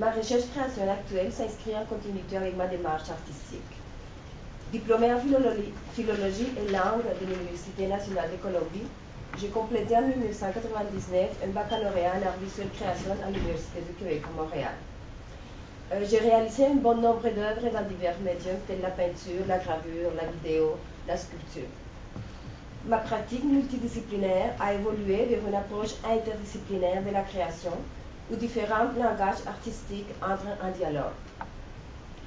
Ma recherche-création actuelle s'inscrit en continuité avec ma démarche artistique. Diplômée en philologie et langue de l'Université nationale de Colombie, j'ai complété en 1999 un baccalauréat en art visuel création à l'Université du Québec à Montréal. J'ai réalisé un bon nombre d'œuvres dans divers médiums tels la peinture, la gravure, la vidéo, la sculpture. Ma pratique multidisciplinaire a évolué vers une approche interdisciplinaire de la création où différents langages artistiques entrent en dialogue.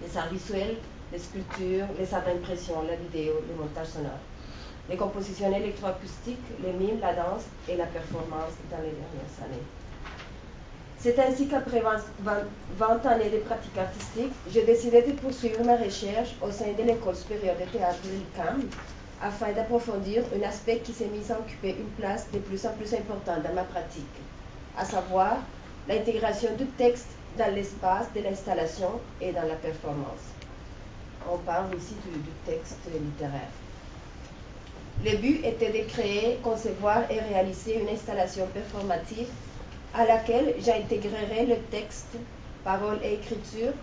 Les arts visuels, les sculptures, les arts d'impression, la vidéo, le montage sonore, les compositions électroacoustiques, les mimes, la danse et la performance dans les dernières années. C'est ainsi qu'après 20 années de pratique artistique, j'ai décidé de poursuivre ma recherche au sein de l'École supérieure de théâtre de l'UQAM afin d'approfondir un aspect qui s'est mis à occuper une place de plus en plus importante dans ma pratique, à savoir l'intégration du texte dans l'espace de l'installation et dans la performance. On parle ici du texte littéraire. Le but était de créer, concevoir et réaliser une installation performative à laquelle j'intégrerai le texte, paroles et écriture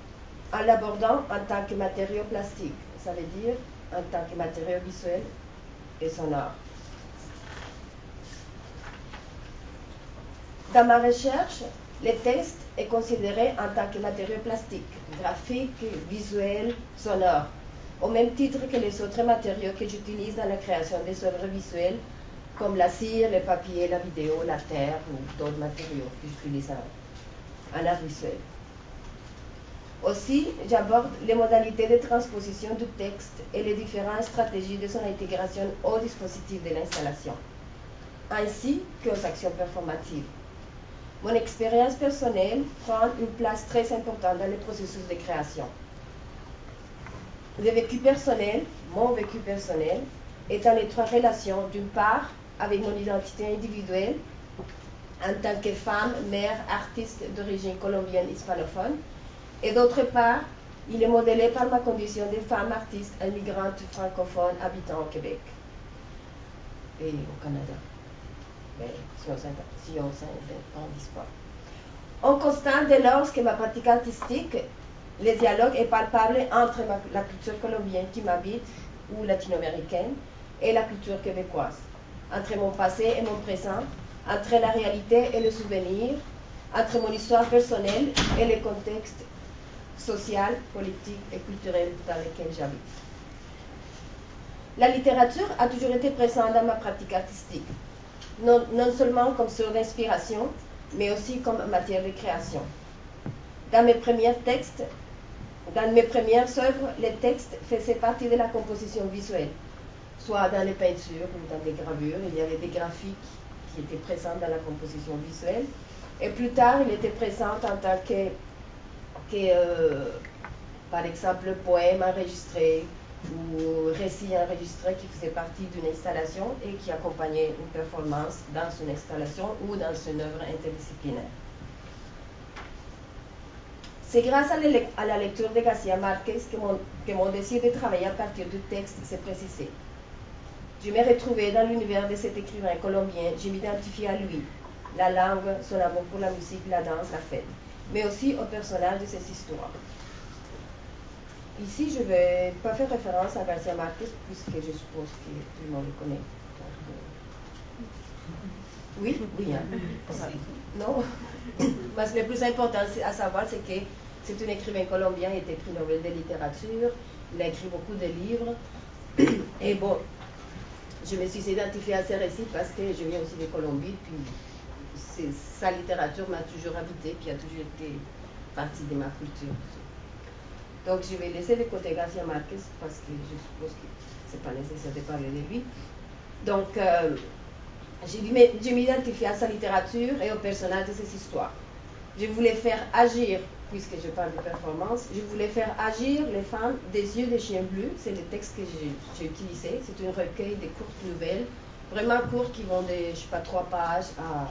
en l'abordant en tant que matériau plastique, ça veut dire en tant que matériau visuel et sonore. Dans ma recherche, le texte est considéré en tant que matériau plastique, graphique, visuel, sonore, au même titre que les autres matériaux que j'utilise dans la création des œuvres visuelles, comme la cire, le papier, la vidéo, la terre ou d'autres matériaux que j'utilise en art visuel. Aussi, j'aborde les modalités de transposition du texte et les différentes stratégies de son intégration au dispositif de l'installation, ainsi qu'aux actions performatives. Mon expérience personnelle prend une place très importante dans le processus de création. Le vécu personnel, mon vécu personnel, est en étroite relation d'une part avec mon identité individuelle en tant que femme, mère, artiste d'origine colombienne hispanophone, et d'autre part, il est modélé par ma condition de femme artiste immigrante francophone habitant au Québec et au Canada. Mais si on s'interdise pas. On constate dès lors que ma pratique artistique, le dialogue est palpable entre la culture colombienne qui m'habite ou latino-américaine et la culture québécoise, entre mon passé et mon présent, entre la réalité et le souvenir, entre mon histoire personnelle et le contexte social, politique et culturel dans lequel j'habite. La littérature a toujours été présente dans ma pratique artistique, non seulement comme source d'inspiration, mais aussi comme matière de création. Dans mes premières œuvres, les textes faisaient partie de la composition visuelle, soit dans les peintures ou dans les gravures. Il y avait des graphiques qui étaient présents dans la composition visuelle, et plus tard, il était présent en tant que par exemple, poème enregistré ou récit enregistré qui faisait partie d'une installation et qui accompagnait une performance dans une installation ou dans une œuvre interdisciplinaire. C'est grâce à la lecture de García Márquez que mon désir de travailler à partir du texte s'est précisé. Je me retrouvais dans l'univers de cet écrivain colombien, je m'identifiais à lui, la langue, son amour pour la musique, la danse, la fête, mais aussi au personnage de ces histoires. Ici, je ne vais pas faire référence à García Márquez, puisque je suppose que tout le monde le connaît. Oui, oui. Hein. Non. Parce que le plus important à savoir, c'est que c'est un écrivain colombien, il était prix Nobel de littérature, il a écrit beaucoup de livres. Et bon, je me suis identifiée à ses récits parce que je viens aussi de Colombie, puis sa littérature m'a toujours habité, puis a toujours été partie de ma culture. Donc je vais laisser de côté García Márquez parce que je suppose que ce n'est pas nécessaire de parler de lui. Donc je m'identifie à sa littérature et au personnage de ses histoires. Je voulais faire agir, puisque je parle de performance, je voulais faire agir les femmes des yeux des chiens bleus. C'est le texte que j'ai utilisé. C'est un recueil de courtes nouvelles, vraiment courtes qui vont de, je ne sais pas, 3 pages à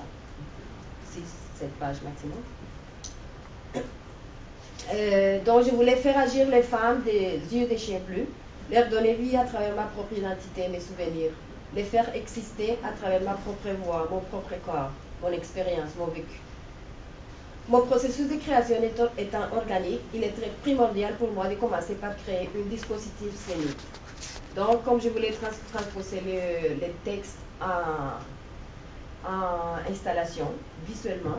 6-7 pages maximum. Donc je voulais faire agir les femmes des yeux des chiens bleus, leur donner vie à travers ma propre identité, mes souvenirs, les faire exister à travers ma propre voix, mon propre corps, mon expérience, mon vécu. Mon processus de création étant organique, il est très primordial pour moi de commencer par créer un dispositif scénique. Donc, comme je voulais transposer les textes en installation, visuellement,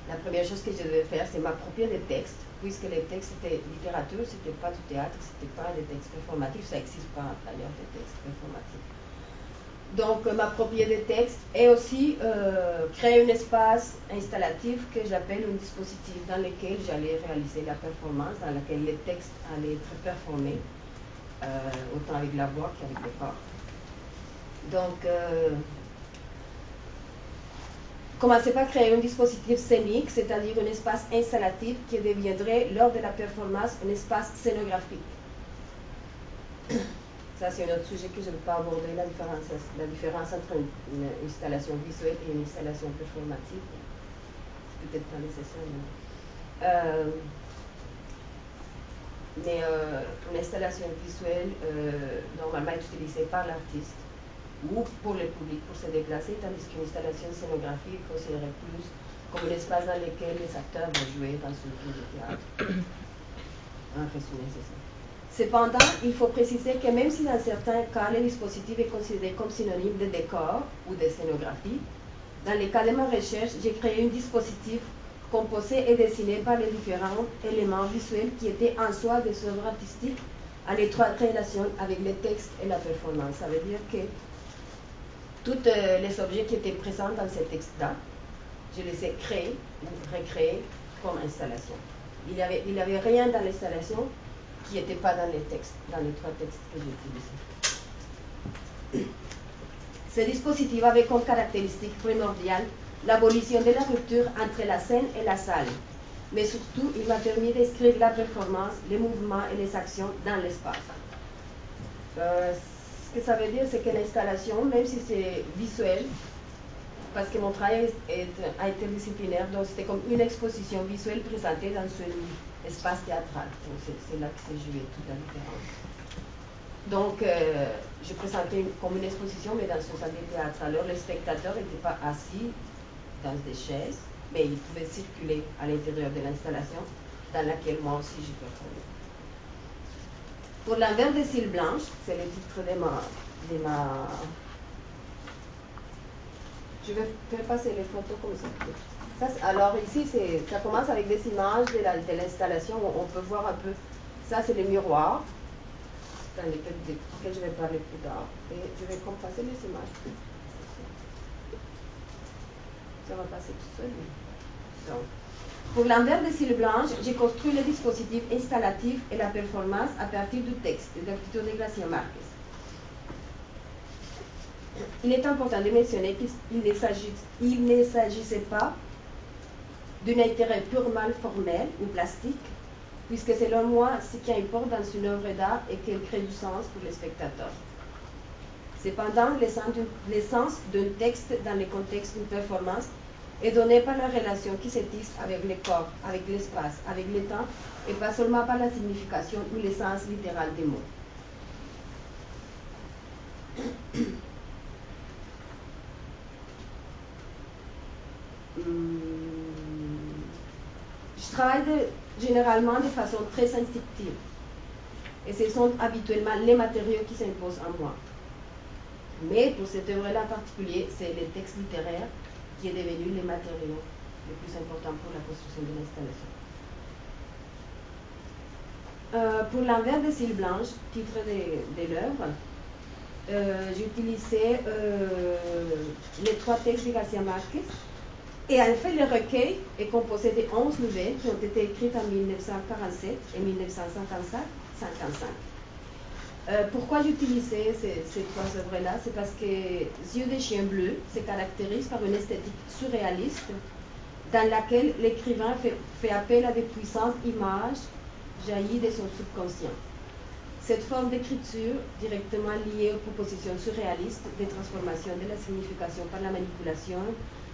la première chose que je devais faire, c'est m'approprier des textes, puisque les textes étaient littérature, c'était pas du théâtre, c'était pas des textes performatifs, ça n'existe pas d'ailleurs des textes performatifs. Donc, m'approprier des textes et aussi créer un espace installatif que j'appelle un dispositif dans lequel j'allais réaliser la performance, dans lequel les textes allaient être performés, autant avec la voix qu'avec le corps. Donc, commencer par créer un dispositif scénique, c'est-à-dire un espace installatif qui deviendrait, lors de la performance, un espace scénographique. Ça, c'est un autre sujet que je ne veux pas aborder, la différence entre une installation visuelle et une installation performative. C'est peut-être pas nécessaire. Mais une installation visuelle, normalement, est utilisée par l'artiste ou pour le public pour se déplacer, tandis qu'une installation scénographique est considérée plus comme un espace dans lequel les acteurs vont jouer dans une pièce de théâtre. En résumé, c'est ça. Cependant, il faut préciser que même si dans certains cas, le dispositif est considéré comme synonyme de décor ou de scénographie, dans les cas de ma recherche, j'ai créé un dispositif composé et dessiné par les différents éléments visuels qui étaient en soi des œuvres artistiques en étroite relation avec les textes et la performance. Ça veut dire que tous les objets qui étaient présents dans ces textes-là, je les ai créés ou recréés comme installation. Il n'y avait rien dans l'installation qui n'était pas dans les textes, dans les trois textes que j'ai utilisés. Ce dispositif avait comme caractéristique primordiale l'abolition de la rupture entre la scène et la salle, mais surtout il m'a permis d'inscrire la performance, les mouvements et les actions dans l'espace. Ce que ça veut dire, c'est que l'installation, même si c'est visuel, parce que mon travail est interdisciplinaire, donc c'était comme une exposition visuelle présentée dans un espace théâtral. C'est là que s'est joué toute la différence. Donc, je présentais comme une exposition, mais dans une salle de théâtre. Alors, les spectateurs n'étaient pas assis dans des chaises, mais ils pouvaient circuler à l'intérieur de l'installation, dans laquelle moi aussi je performais. Pour l'envers des cils blanches, c'est le titre de ma... Je vais faire passer les photos comme ça. Alors ici, ça commence avec des images de l'installation où on peut voir un peu. Ça, c'est le miroir, dans lequel je vais parler plus tard. Et je vais passer les images. Ça va passer tout seul. Donc, pour l'envers des cils blanches, j'ai construit le dispositif installatif et la performance à partir du texte de l'architecture de Garcia Marquez. Il est important de mentionner qu'il ne s'agissait pas d'un intérêt purement formel ou plastique, puisque selon moi, ce qui importe dans une œuvre d'art est qu'elle crée du sens pour les spectateurs. Cependant, l'essence d'un texte dans le contexte d'une performance est donnée par la relation qui se tisse avec le corps, avec l'espace, avec le temps, et pas seulement par la signification ou l'essence littérale des mots. Je travaille généralement de façon très instinctive. Et ce sont habituellement les matériaux qui s'imposent à moi. Mais pour cette œuvre-là en particulier, c'est le texte littéraire qui est devenu les matériaux les plus importants pour la construction de l'installation. Pour l'envers des cils blanches, titre de l'œuvre, j'ai utilisé les trois textes de Garcia Marquez. Et en fait, le recueil est composé de 11 nouvelles qui ont été écrites en 1947 et 1955. Pourquoi j'utilisais ces trois œuvres-là? C'est parce que Yeux de chien bleu se caractérise par une esthétique surréaliste dans laquelle l'écrivain fait appel à des puissantes images jaillies de son subconscient. Cette forme d'écriture, directement liée aux propositions surréalistes des transformations de la signification par la manipulation,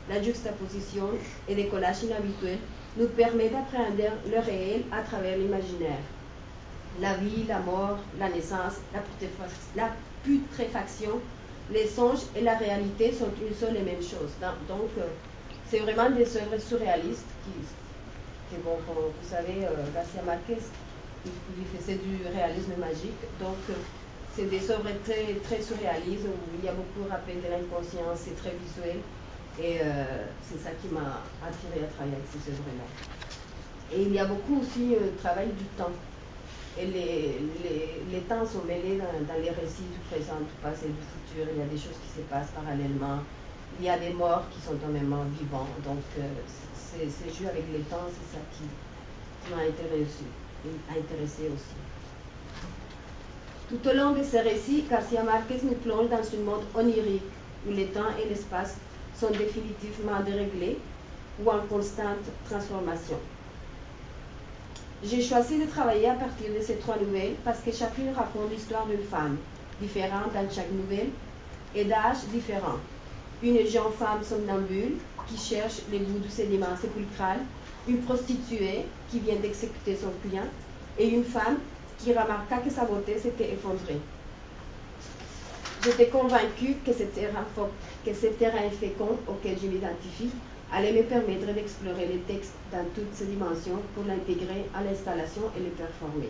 la juxtaposition et des collages inhabituels, nous permet d'appréhender le réel à travers l'imaginaire. La vie, la mort, la naissance, la putréfaction, les songes et la réalité sont une seule et même chose. Donc, C'est vraiment des œuvres surréalistes qui bon, comme vous savez, Garcia Marquez, il faisait du réalisme magique. Donc, c'est des œuvres très, très surréalistes où il y a beaucoup de rappel de l'inconscient, c'est très visuel. Et c'est ça qui m'a attiré à travailler avec ces œuvres-là. Et il y a beaucoup aussi travail du temps. Et les temps sont mêlés dans les récits du présent, du passé, du futur. Il y a des choses qui se passent parallèlement. Il y a des morts qui sont en même temps vivants. Donc, ces jeux avec les temps, c'est ça qui m'a intéressé aussi. Tout au long de ces récits, Garcia Marquez nous plonge dans un monde onirique où le temps et l'espace sont définitivement déréglés ou en constante transformation. J'ai choisi de travailler à partir de ces 3 nouvelles parce que chacune raconte l'histoire d'une femme, différente dans chaque nouvelle, et d'âge différent. Une jeune femme somnambule qui cherche les bouts du sédiment sépulcral, une prostituée qui vient d'exécuter son client, et une femme qui remarqua que sa beauté s'était effondrée. J'étais convaincue que ce terrain fécond auquel je m'identifie allait me permettre d'explorer les textes dans toutes ses dimensions pour l'intégrer à l'installation et le performer.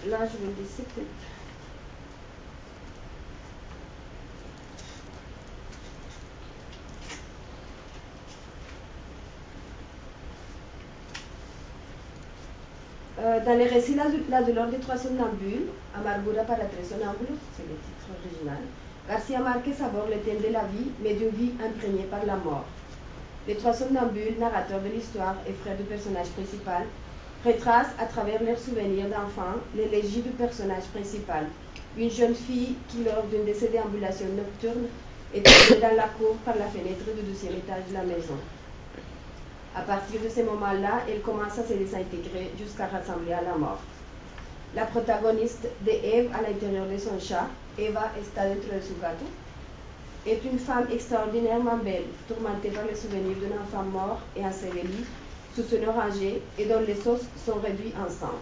Là, je vais laisser peut-être. Dans les récits La douleur des 3 somnambules, Amargura para 3 somnambules, c'est le titre original, Garcia Marquez aborde le thème de la vie, mais d'une vie imprégnée par la mort. Les 3 somnambules, narrateurs de l'histoire et frères du personnage principal, retracent à travers leurs souvenirs d'enfants l'élégie du personnage principal, une jeune fille qui, lors d'une de ses déambulations nocturnes, est tombée dans la cour par la fenêtre du 2e étage de la maison. À partir de ce moment-là, elle commence à se désintégrer jusqu'à ressembler à la mort. La protagoniste de Eve à l'intérieur de son chat, Eva está dentro de su gato, est une femme extraordinairement belle, tourmentée par le souvenir d'un enfant mort et enseveli sous un oranger et dont les os sont réduits en sang.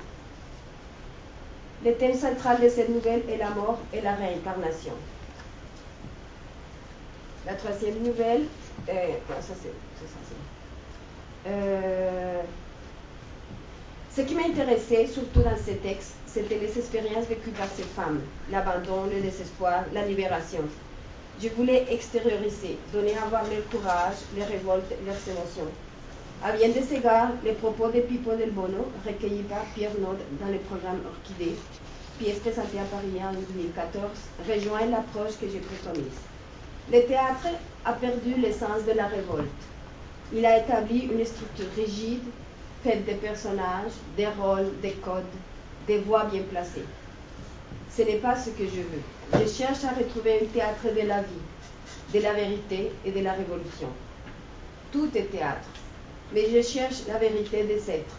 Le thème central de cette nouvelle est la mort et la réincarnation. La 3e nouvelle, ce qui m'intéressait surtout dans ces textes, c'était les expériences vécues par ces femmes, l'abandon, le désespoir, la libération. Je voulais extérioriser, donner à voir leur courage, leurs révoltes, leurs émotions. À bien des égards, les propos de Pippo del Bono, recueillis par Pierre Nod dans le programme Orchidée, pièce présentée à Paris en 2014, rejoignent l'approche que je préconise. Le théâtre a perdu l'essence de la révolte. Il a établi une structure rigide, faite de personnages, des rôles, des codes, des voix bien placées. Ce n'est pas ce que je veux. Je cherche à retrouver un théâtre de la vie, de la vérité et de la révolution. Tout est théâtre, mais je cherche la vérité des êtres,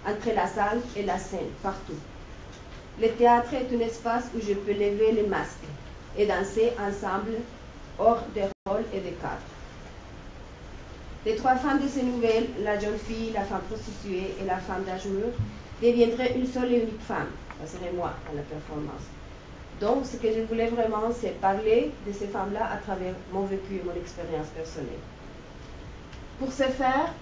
entre la salle et la scène, partout. Le théâtre est un espace où je peux lever les masques et danser ensemble, hors des rôles et des cadres. Les 3 femmes de ces nouvelles, la jeune fille, la femme prostituée et la femme d'âge mûr, deviendraient une seule et unique femme. Ça serait moi à la performance. Donc, ce que je voulais vraiment, c'est parler de ces femmes-là à travers mon vécu et mon expérience personnelle. Pour ce faire,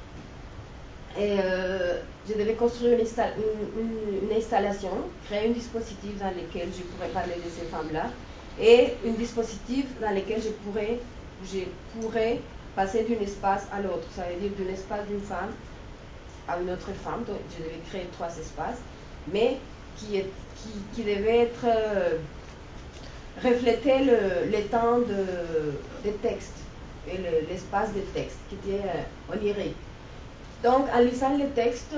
je devais construire une installation, créer un dispositif dans lequel je pourrais parler de ces femmes-là, et un dispositif dans lequel je pourrais passer d'un espace à l'autre, ça veut dire d'un espace d'une femme à une autre femme. Donc je devais créer 3 espaces, mais qui devaient refléter le temps des textes et l'espace des textes, qui était onirique. Donc, en lisant les textes,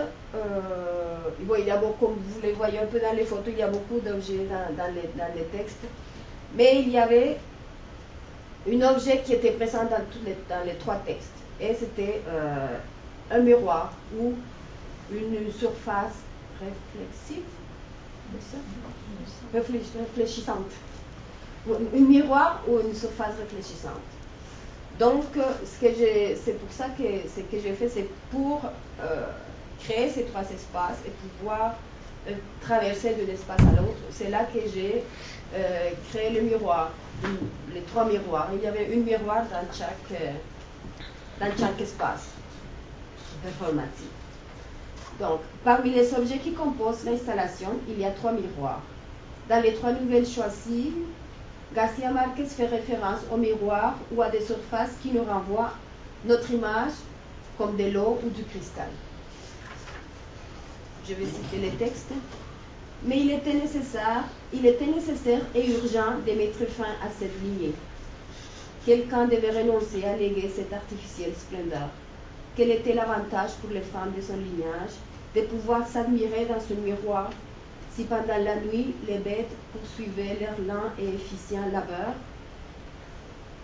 il y a beaucoup, comme vous les voyez un peu dans les photos, il y a beaucoup d'objets dans les textes, mais il y avait un objet qui était présent dans les 3 textes, et c'était un miroir ou une surface réflexive, réfléchissante. Un miroir ou une surface réfléchissante. Donc, c'est pour ça que ce que j'ai fait, c'est pour créer ces 3 espaces et pouvoir traverser d'un espace à l'autre. C'est là que j'ai créé le miroir, les 3 miroirs. Il y avait un miroir dans chaque espace performatif. Donc, parmi les objets qui composent l'installation, il y a 3 miroirs. Dans les 3 nouvelles choisies, Garcia Marquez fait référence aux miroirs ou à des surfaces qui nous renvoient notre image, comme de l'eau ou du cristal. Je vais citer les textes. Mais il était nécessaire et urgent de mettre fin à cette lignée. Quelqu'un devait renoncer à léguer cette artificielle splendeur. Quel était l'avantage pour les femmes de son lignage de pouvoir s'admirer dans ce miroir si pendant la nuit les bêtes poursuivaient leur lent et efficient labeur?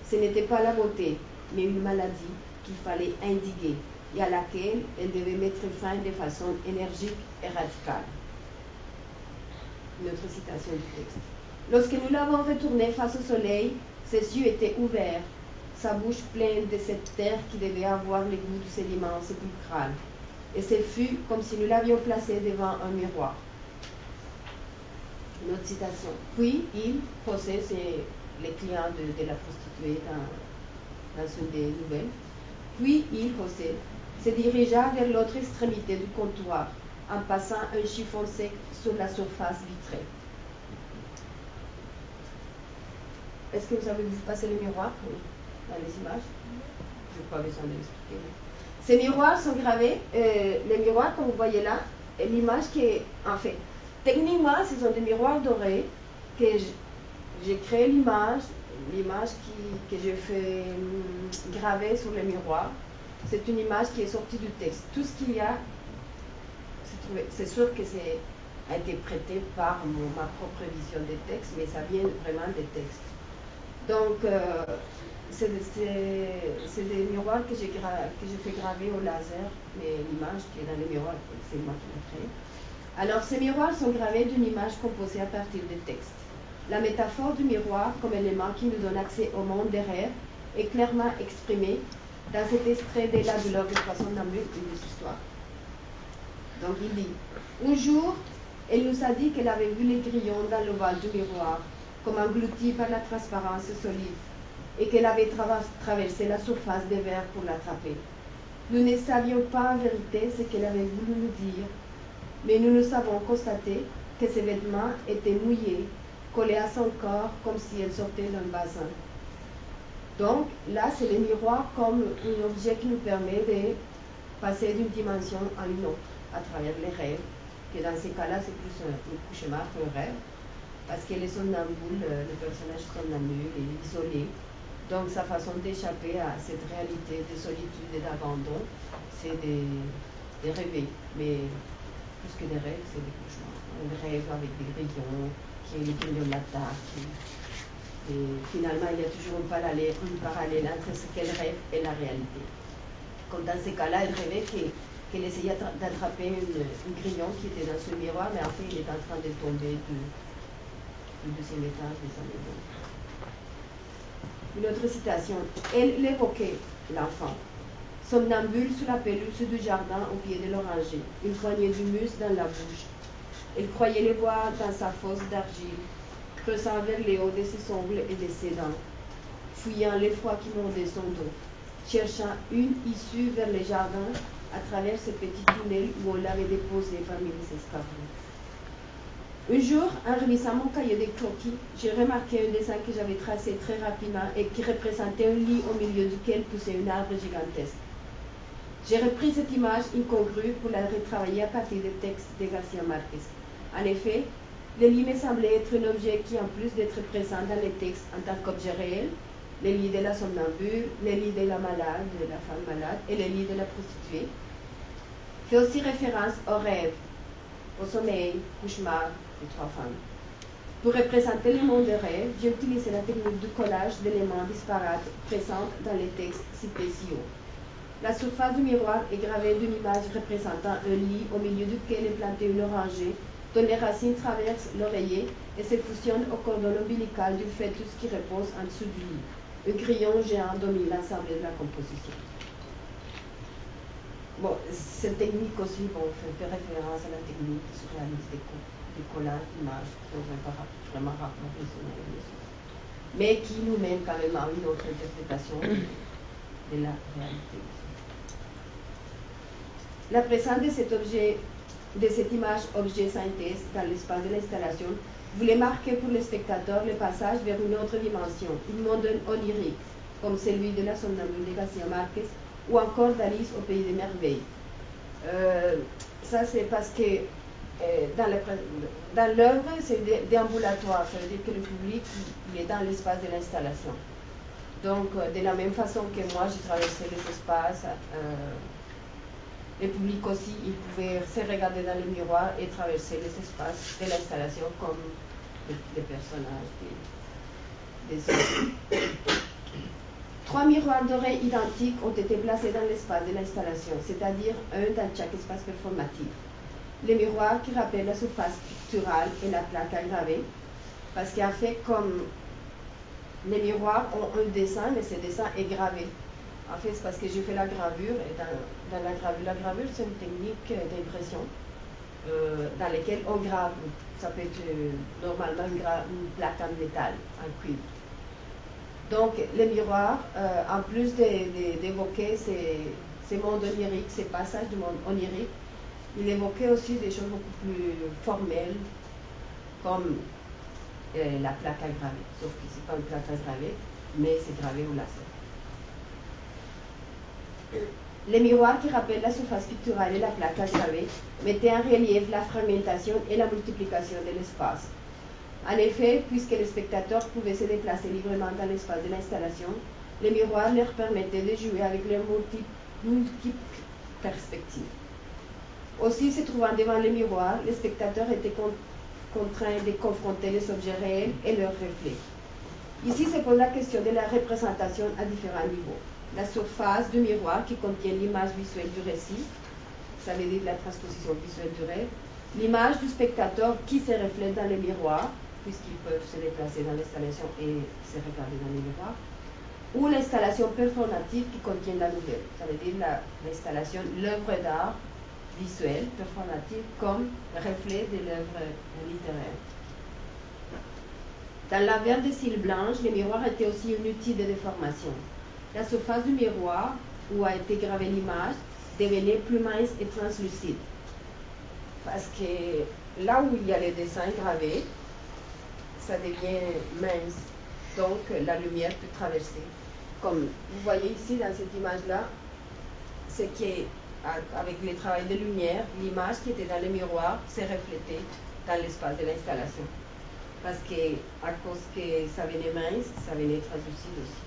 Ce n'était pas la beauté, mais une maladie qu'il fallait endiguer et à laquelle elle devait mettre fin de façon énergique et radicale. Une autre citation du texte. Lorsque nous l'avons retourné face au soleil, ses yeux étaient ouverts, sa bouche pleine de cette terre qui devait avoir le goût du sédiment sépulcral. Et ce fut comme si nous l'avions placé devant un miroir. Une autre citation. Puis il, José, c'est les clients de la prostituée dans une des nouvelles. Puis il, José, se dirigea vers l'autre extrémité du comptoir, en passant un chiffon sec sur la surface vitrée. Est-ce que vous avez vu passer le miroir? Oui, dans les images. Je n'ai pas besoin de l'expliquer. Ces miroirs sont gravés. Les miroirs, comme vous voyez là, l'image qui est, en fait, techniquement, ce sont des miroirs dorés que j'ai créé l'image que j'ai fait graver sur le miroir. C'est une image qui est sortie du texte. Tout ce qu'il y a, c'est sûr que c'est a été prêté par ma propre vision des textes, mais ça vient vraiment des textes. Donc, c'est des miroirs que j'ai fait graver au laser, mais l'image qui est dans le miroir, c'est moi qui l'ai créée. Alors, ces miroirs sont gravés d'une image composée à partir des textes. La métaphore du miroir comme élément qui nous donne accès au monde des rêves est clairement exprimée dans cet extrait de La douleur de poisson Namur, une des histoires. Donc, il dit, un jour, elle nous a dit qu'elle avait vu les grillons dans l'ovale du miroir, comme engloutis par la transparence solide, et qu'elle avait traversé la surface des verres pour l'attraper. Nous ne savions pas en vérité ce qu'elle avait voulu nous dire, mais nous avons constaté que ses vêtements étaient mouillés, collés à son corps comme si elle sortait d'un bassin. Donc là, c'est le miroir comme un objet qui nous permet de passer d'une dimension à une autre à travers les rêves, que dans ces cas-là, c'est plus un cauchemar qu'un rêve, parce qu'elle est somnambule, le personnage somnambule, il est isolé. Donc sa façon d'échapper à cette réalité de solitude et d'abandon, c'est de rêver. Mais plus que des rêves, c'est des cauchemars. On rêve avec des grillons, qui est les grillons de l'attaque. Et finalement, il y a toujours un parallèle entre ce qu'elle rêve et la réalité. Comme dans ces cas-là, elle rêvait qu'elle essayait d'attraper un grillon qui était dans ce miroir, mais en fait, il est en train de tomber du deuxième étage de sa maison. Une autre citation. Elle l'évoquait, l'enfant, somnambule sous la pelouse du jardin au pied de l'oranger, une poignée d'humus dans la bouche. Elle croyait les voir dans sa fosse d'argile, creusant vers les hauts de ses ongles et de ses dents, fouillant l'effroi qui mordait son dos, cherchant une issue vers le jardin à travers ce petit tunnel où on l'avait déposé parmi les escaliers. Un jour, en relisant mon cahier de croquis, j'ai remarqué un dessin que j'avais tracé très rapidement et qui représentait un lit au milieu duquel poussait un arbre gigantesque. J'ai repris cette image incongrue pour la retravailler à partir des textes de Garcia Marquez. En effet, le lit me semblait être un objet qui, en plus d'être présent dans les textes en tant qu'objet réel, le lit de la somnambule, le lit de la malade, de la femme malade et le lit de la prostituée, fait aussi référence au rêve, au sommeil, cauchemar des 3 femmes. Pour représenter le monde des rêves, j'ai utilisé la technique du collage d'éléments disparates présents dans les textes cités ci haut. La surface du miroir est gravée d'une image représentant un lit au milieu duquel est planté une orangée dont les racines traversent l'oreiller et se fusionnent au cordon ombilical du fœtus qui repose en dessous du lit. Un grillon géant domine l'ensemble de la composition. Bon, cette technique aussi, bon, fait référence à la technique de surréalisme des collages d'images qui sont vraiment rarement visionnelles, mais qui nous mène quand même à une autre interprétation de la réalité. La présence de cet objet, de cette image objet synthèse dans l'espace de l'installation voulait marquer pour le spectateur le passage vers une autre dimension, une monde onirique, comme celui de la somnambule de Garcia Marquez ou encore d'Alice au pays des merveilles. Ça c'est parce que dans l'œuvre c'est déambulatoire, ça veut dire que le public il est dans l'espace de l'installation. Donc de la même façon que moi j'ai traversé les espaces, le public aussi, il pouvait se regarder dans le miroir et traverser les espaces de l'installation comme des personnages, des œuvres. 3 miroirs dorés identiques ont été placés dans l'espace de l'installation, c'est-à-dire un dans chaque espace performatif. Les miroirs qui rappellent la surface picturale et la plaque à graver, parce qu'en fait, comme les miroirs ont un dessin, mais ce dessin est gravé. En fait, c'est parce que j'ai fait la gravure, et dans la gravure, c'est une technique d'impression dans laquelle on grave. Ça peut être normalement une plaque en métal, en cuivre. Donc, les miroirs, en plus d'évoquer ces mondes oniriques, ces passages du monde onirique, il évoquait aussi des choses beaucoup plus formelles, comme la plaque à graver. Sauf que ce n'est pas une plaque à graver, mais c'est gravé au laser. Les miroirs qui rappellent la surface picturale et la plaque à graver mettaient en relief la fragmentation et la multiplication de l'espace. En effet, puisque les spectateurs pouvaient se déplacer librement dans l'espace de l'installation, les miroirs leur permettaient de jouer avec leurs multiples perspectives. Aussi, se trouvant devant les miroirs, les spectateurs étaient contraints de confronter les objets réels et leurs reflets. Ici se pose la question de la représentation à différents niveaux. La surface du miroir qui contient l'image visuelle du récit, ça veut dire la transposition visuelle du rêve, l'image du spectateur qui se reflète dans le miroir, puisqu'ils peuvent se déplacer dans l'installation et se regarder dans le miroir, ou l'installation performative qui contient la nouvelle, ça veut dire l'installation, l'œuvre d'art visuelle, performative, comme reflet de l'œuvre littéraire. Dans la verre de cils blanche, le miroir était aussi un outil de déformation. La surface du miroir, où a été gravée l'image, devenait plus mince et translucide. Parce que là où il y a les dessins gravés, ça devient mince. Donc la lumière peut traverser. Comme vous voyez ici dans cette image-là, c'est qu'avec le travail de lumière, l'image qui était dans le miroir s'est reflétée dans l'espace de l'installation. Parce que, à cause que ça venait mince, ça venait translucide aussi.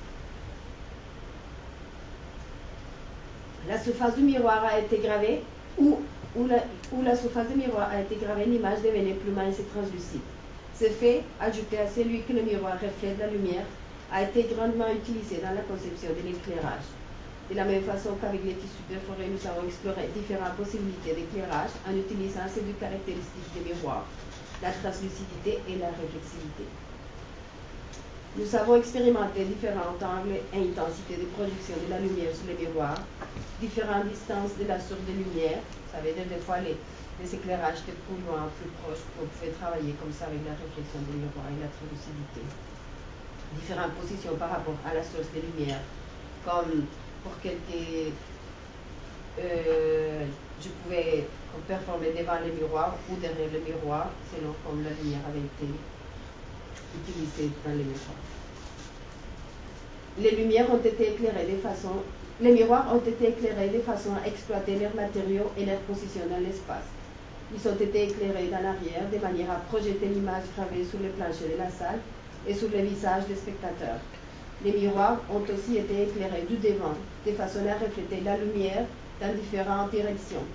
La surface du miroir a été gravée, où la surface du miroir a été gravée, l'image devenait plus mince et translucide. Ce fait, ajouté à celui que le miroir reflète la lumière, a été grandement utilisé dans la conception de l'éclairage. De la même façon qu'avec les tissus perforés, nous avons exploré différentes possibilités d'éclairage en utilisant ces deux caractéristiques des miroirs, la translucidité et la réflexivité. Nous avons expérimenté différents angles et intensités de production de la lumière sur les miroirs, différentes distances de la source de lumière, ça veut dire des fois les éclairages étaient plus loin, plus proches, on pouvait travailler comme ça avec la réflexion des miroirs et la translucidité. Différentes positions par rapport à la source de lumière, comme pour quelques... je pouvais performer devant le miroir ou derrière le miroir, selon comme la lumière avait été utilisée dans le miroir. Les miroirs ont été éclairés de façon à exploiter leurs matériaux et leur position dans l'espace. Ils ont été éclairés dans l'arrière de manière à projeter l'image gravée sur le plancher de la salle et sur le visage des spectateurs. Les miroirs ont aussi été éclairés du devant, de façon à refléter la lumière dans différentes directions,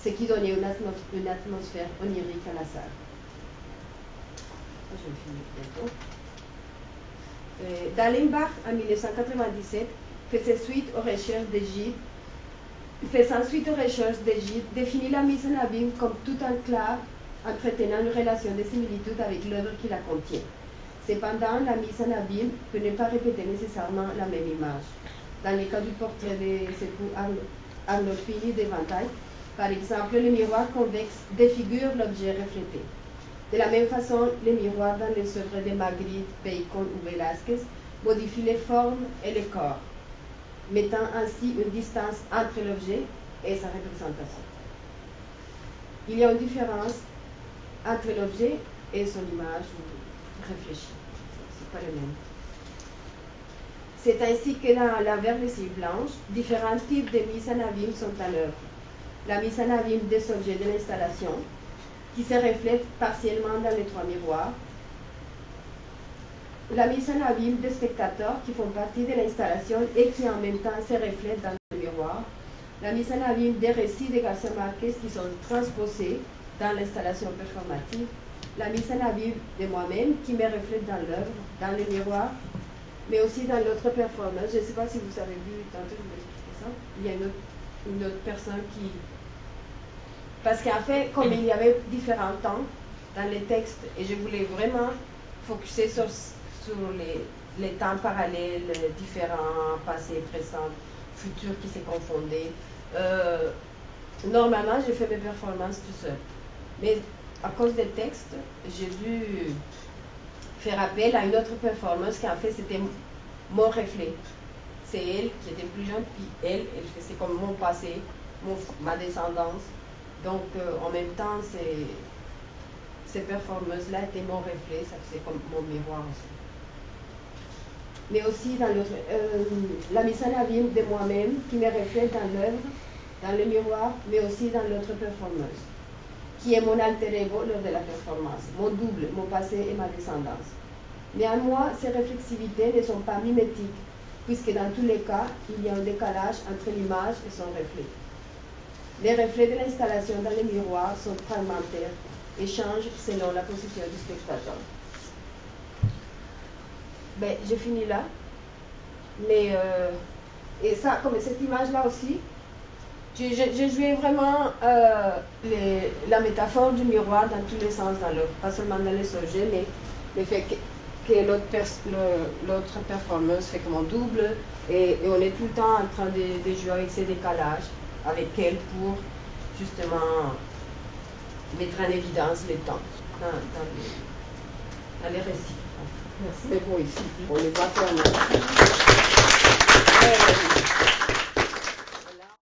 ce qui donnait une atmosphère onirique à la salle. Je finis bientôt. Dallenbach, en 1997, faisant suite aux recherches d'Egide, définit la mise en abîme comme tout enclave entretenant une relation de similitude avec l'œuvre qui la contient. Cependant, la mise en abîme peut ne pas répéter nécessairement la même image. Dans le cas du portrait de Sekou Arnolfini d'éventail. Par exemple, le miroir convexe défigure l'objet reflété. De la même façon, les miroirs dans les œuvres de Magritte, Bacon ou Velázquez modifient les formes et les corps, mettant ainsi une distance entre l'objet et sa représentation. Il y a une différence entre l'objet et son image réfléchie. Ce n'est pas le même. C'est ainsi que dans l'envers des cils blanches, différents types de mise en abîme sont à l'œuvre. La mise en abîme des objets de l'installation, qui se reflètent partiellement dans les trois miroirs. La mise en abîme des spectateurs qui font partie de l'installation et qui en même temps se reflètent dans le miroir. La mise en abîme des récits de Garcia Marquez qui sont transposés dans l'installation performative. La mise en abîme de moi-même qui me reflète dans l'œuvre, dans le miroir, mais aussi dans l'autre performance. Je ne sais pas si vous avez vu, tantôt je vous expliquais ça. Il y a une autre personne qui... Parce qu'en fait, comme il y avait différents temps dans les textes, et je voulais vraiment focuser sur les temps parallèles, différents, passé, présent, futur qui se confondaient. Normalement, j'ai fait mes performances tout seul. Mais à cause des textes, j'ai dû faire appel à une autre performance qui en fait c'était mon reflet. C'est elle qui était plus jeune, puis elle faisait comme mon passé, ma descendance. Donc en même temps, ces performances-là étaient mon reflet, ça faisait comme mon miroir aussi. Mais aussi dans la mise en abîme de moi-même qui me reflète dans l'œuvre, dans le miroir, mais aussi dans l'autre performance, qui est mon alter ego lors de la performance, mon double, mon passé et ma descendance. Néanmoins, ces réflexivités ne sont pas mimétiques, puisque dans tous les cas, il y a un décalage entre l'image et son reflet. Les reflets de l'installation dans le miroir sont fragmentaires et changent selon la position du spectateur. Ben, j'ai fini là. Mais, et ça, comme cette image-là aussi, j'ai joué vraiment la métaphore du miroir dans tous les sens dans l'œuvre, pas seulement dans les objets, mais le fait que l'autre performance fait comme un double, et on est tout le temps en train de jouer avec ces décalages, avec elle pour justement mettre en évidence les temps dans les récits. Merci. C'est bon ici, on les voit faire.